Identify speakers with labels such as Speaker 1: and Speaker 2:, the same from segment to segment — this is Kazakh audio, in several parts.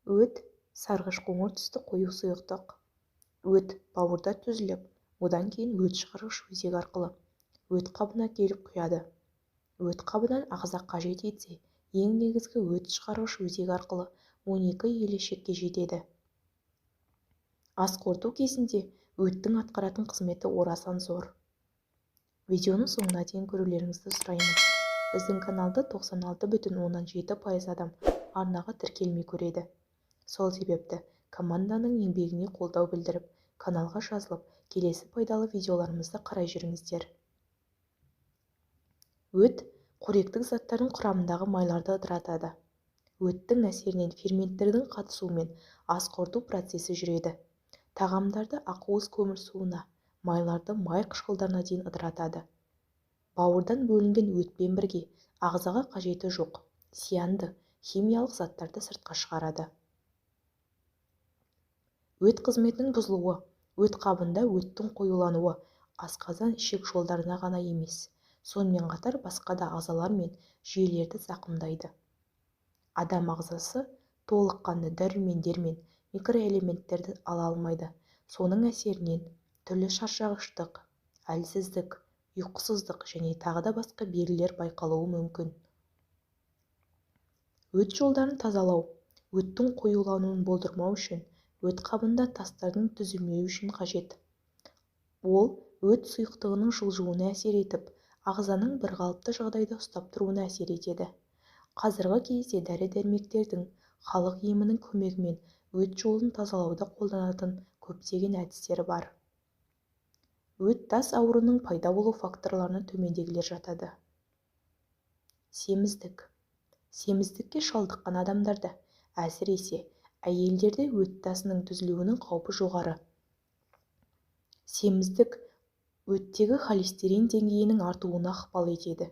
Speaker 1: Өт сарғыш қоңыр түсті қою сұйықтық. Өт бауырда түзіліп, одан кейін өт шығарғыш өзек арқылы өт қабына келіп құяды. Өт қабынан ағза қажет етсе, ең негізгі өт шығарғыш өзек арқылы 12 елешекке жетеді. Ас қорыту кезінде өттің атқаратын қызметі орасан зор. Видеоны соңына дейін көрулеріңізді сұраймын. Біздің каналды 96,7% адам арнаға тіркелмей көреді. Сол себепті команданың еңбегіне қолдау білдіріп, каналға жазылып, келесі пайдалы видеоларымызды қарай жүріңіздер. Өт қоректік заттардың құрамындағы майларды ыдыратады. Өттің әсерінен ферменттердің қатысуымен ас қорыту процесі жүреді. Тағамдарды ақуыз көмір суына, майларды май қышқылдарына дейін ыдыратады. Бауырдан бөлінген өтпен бірге ағзаға қажеті жоқ зиянды химиялық заттарды сыртқа шығарады. Өт қызметінің бұзылуы, өт қабында өттің қоюлануы асқазан ішек жолдарына ғана емес, сонымен қатар басқа да ағзалар мен жүйелерді зақымдайды. Адам ағзасы толыққанды дәрумендер мен микроэлементтерді ала алмайды. Соның әсерінен түрлі шаршағыштық, әлсіздік, ұйқысыздық және тағы да басқа белгілер байқалуы мүмкін. Өт жолдарын тазалау, өттің қоюлануын болдырмау үшін өт қабында тастардың түзілмеуі үшін қажет. Ол өт сұйықтығының жылжуына әсер етіп, ағзаның бірқалыпты жағдайда ұстап тұруына әсер етеді. Қазіргі кезде дәрі-дәрмектердің халық емінің көмегімен өт жолын тазалауда қолданатын көптеген әдістері бар. Өт тас ауруының пайда болу факторларына төмендегілер жатады. Семіздік. Семіздікке шалдыққан адамдарда, әсіресе әйелдерде өт тасының түзілуінің қаупі жоғары. Семіздік өттегі холестерин деңгейінің артуына ықпал етеді.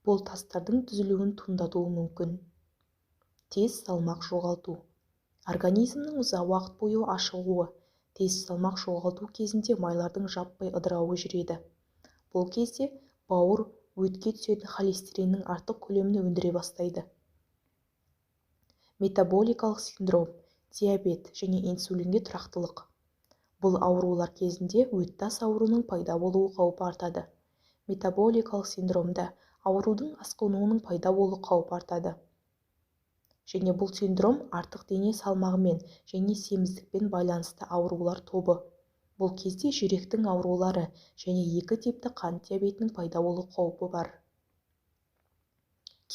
Speaker 1: Бұл тастардың түзілуін туындатуы мүмкін. Тез салмақ жоғалту. Организмнің ұзақ уақыт бойы ашығуы, тез салмақ жоғалту кезінде майлардың жаппай ыдырауы жүреді. Бұл кезде бауыр өтке түсетін холестериннің артық көлемін өндіре бастайды. Метаболикалық синдром, диабет және инсулинге тұрақтылық. Бұл аурулар кезінде өт тас ауруының пайда болуы қаупі артады. Метаболикалық синдромда аурудың асқынуының пайда болу қаупі артады. Және бұл синдром артық дене салмағымен және семіздікпен байланысты аурулар тобы. Бұл кезде жүректің аурулары және 2 типті қант диабетінің пайда болу қаупі бар.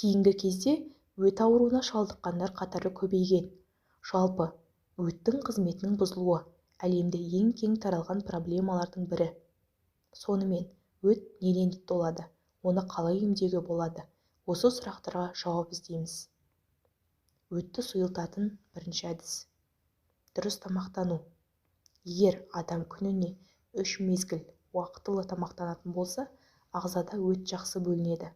Speaker 1: Кейінгі кезде өт ауруына шалдыққандар қатары көбейген. Жалпы, өттің қызметінің бұзылуы әлемде ең кең таралған проблемалардың бірі. Сонымен, өт неден толады, оны қалай емдеуге болады? Осы сұрақтарға жауап іздейміз. Өтті сұйылтатын бірінші әдіс. Дұрыс тамақтану. Егер адам күніне 3 мезгіл уақытылы тамақтанатын болса, ағзада өт жақсы бөлінеді.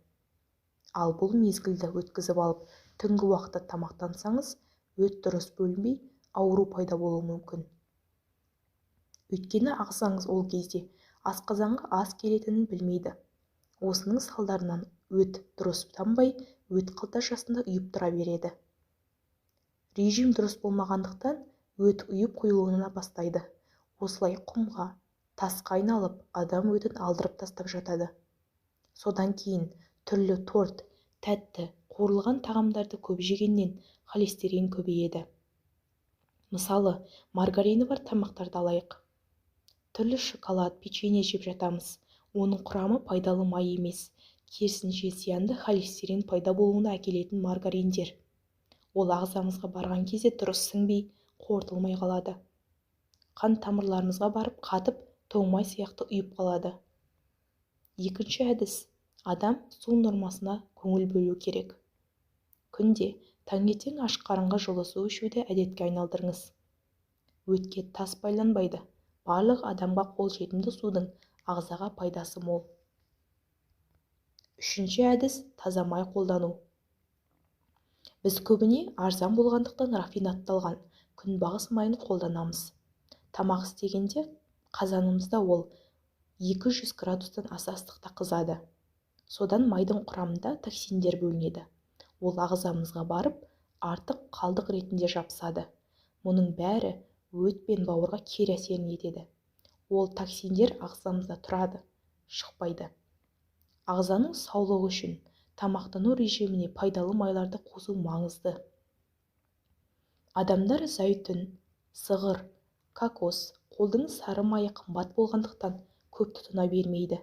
Speaker 1: Ал бұл мезгілді өткізіп алып, түнгі уақытта тамақтансаңыз, өт дұрыс бөлінбей, ауру пайда болуы мүмкін. Өйткені ағзаңыз ол кезде асқазанға ас келетінін білмейді. Осының салдарынан өт дұрыс тамбай, өт қалташасында ұйып тұра береді. Режим дұрыс болмағандықтан өт ұйып құйылуына бастайды. Осылай құмға, тасқа айналып, адам өтін алдырып тастап жатады. Содан кейін түрлі торт, тәтті, қуырылған тағамдарды көп жегеннен холестерин көбейеді. Мысалы, маргарины бар тамақтарды алайық. Түрлі шоколад, печенье жеп жатамыз. Оның құрамы пайдалы май емес, керісінше зиянды холестерин пайда болуына әкелетін маргариндер. Ол ағзамызға барған кезде дұрыс сіңбей, қорытылмай қалады. Қан тамырларымызға барып қатып, тоңмай сияқты ұйып қалады. Екінші әдіс. Адам су нормасына көңіл бөлу керек. Күнде таңертең аш қарынға жылы су ішуді әдетке айналдырыңыз. Өтке тас байланбайды. Барлық адамға қолжетімді судың ағзаға пайдасы мол. Үшінші әдіс таза май қолдану. Біз көбіне арзан болғандықтан рафинатталған күнбағыс майын қолданамыз. Тамақ істегенде қазанымызда ол 200 градустан аса ыстықта қызады. Содан майдың құрамында токсиндер бөлінеді. Ол ағзамызға барып, артық қалдық ретінде жабысады. мұның бәрі өт пен бауырға кері әсерін етеді. Ол токсиндер ағзамызда тұрады, шықпайды. Ағзаның саулығы үшін тамақтану режиміне пайдалы майларды қосу маңызды. Адамдар зәйтүн, сығыр, кокос, қолдың сары майы қымбат болғандықтан көп тұтына бермейді.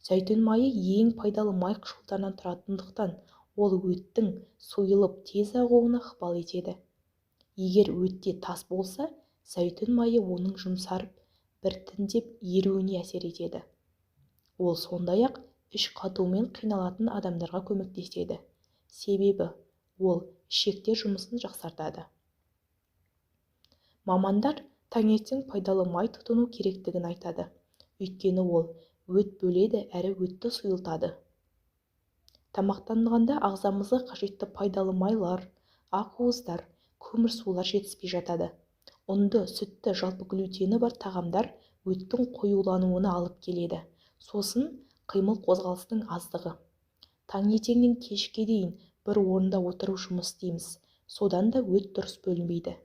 Speaker 1: Зәйтүн майы ең пайдалы май қышқылдарынан тұратындықтан ол өттің сойылып тез ағуына ықпал етеді. Егер өтте тас болса, зәйтүн майы оның жұмсарып, біртіндеп еруіне әсер етеді. Ол сондай-ақ іш қатумен қиналатын адамдарға көмектеседі. Себебі ол ішектер жұмысын жақсартады. Мамандар таңертең пайдалы май тұтыну керектігін айтады. Өйткені ол өт бөледі әрі өтті сұйылтады. Тамақтанғанда ағзамызға қажетті пайдалы майлар, ақуыздар, көмірсулар жетіспей жатады. Ұнды, сүтті, жалпы глютені бар тағамдар өттің қоюлануына алып келеді. Сосын қимыл қозғалыстың аздығы. Таңертеңнен кешке дейін бір орында отыру жұмыс істейміз. Содан да өт дұрыс бөлінбейді.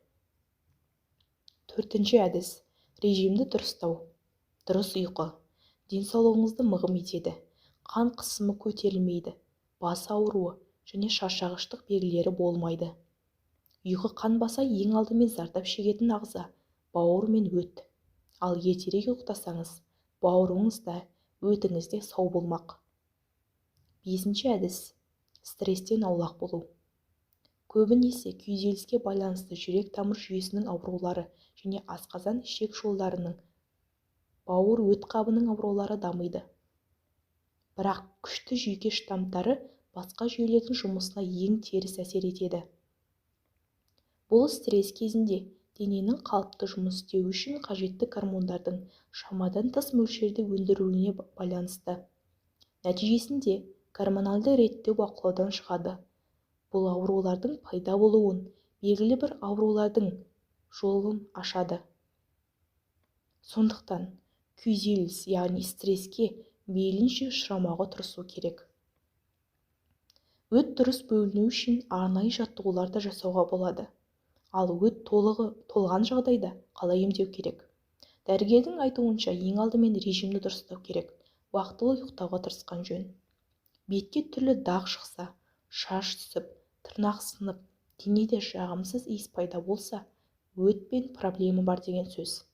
Speaker 1: Төртінші әдіс. Режимді дұрыстау. Дұрыс ұйқы. Денсаулығыңызды мығым етеді. Қан қысымы көтерілмейді. Бас ауруы және шаршағыштық белгілері болмайды. Ұйқы қанбаса ең алдымен зардап шегетін ағза бауыр мен өт. Ал ертерек ұйықтасаңыз, бауырыңыз да, өтіңіз де сау болмақ. Бесінші әдіс. Стресстен аулақ болу. Көбінесе күйзеліске байланысты жүрек тамыр жүйесінің аурулары және асқазан ішек жолдарының, бауыр өт қабының аурулары дамиды. Бірақ күшті жүйке штамптары басқа жүйелердің жұмысына ең теріс әсер етеді. Бұл стресс кезінде дененің қалыпты жұмыс істеуі үшін қажетті гормондардың шамадан тыс мөлшерде өндірілуіне байланысты. Нәтижесінде гормоналды реттеу бақылаудан шығады. Бұл аурулардың пайда болуын, белгілі бір аурулардың жолын ашады. Сондықтан күйзеліс, яғни стресске мейлінше ұшырамауға тырысу керек. Өт дұрыс бөліну үшін арнайы жаттығуларды жасауға болады. Ал өт толған жағдайда қалай емдеу керек? Дәрігердің айтуынша ең алдымен режимді дұрыстау керек. Уақытылы ұйықтауға тырысқан жөн. Бетке түрлі дақ шықса, шаш түсіп, тырнақ сынып, денеде жағымсыз иіс пайда болса, өтпен проблема бар деген сөз.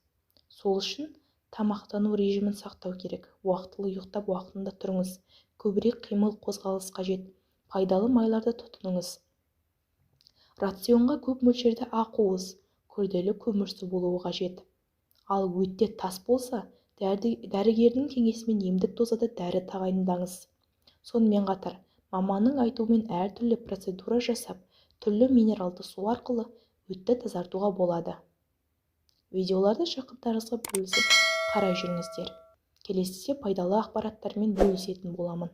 Speaker 1: Сол үшін тамақтану режимін сақтау керек. Уақытылы ұйықтап, уақытында тұрыңыз. Көбірек қимыл қозғалыс қажет. Пайдалы майларды тұтыныңыз. Рационға көп мөлшерде ақуыз, күрделі көмірсу болуы қажет. Ал өтте тас болса, дәрігердің кеңесімен емдік дозада дәрі тағайындаңыз. Сонымен қатар, маманның айтуымен әртүрлі процедура жасап, түрлі минералды су арқылы өтті тазартуға болады. Видеоларды жақындарыңызға бөлісіп қарай жүріңіздер. Келесіде пайдалы ақпараттармен бөлісетін боламын.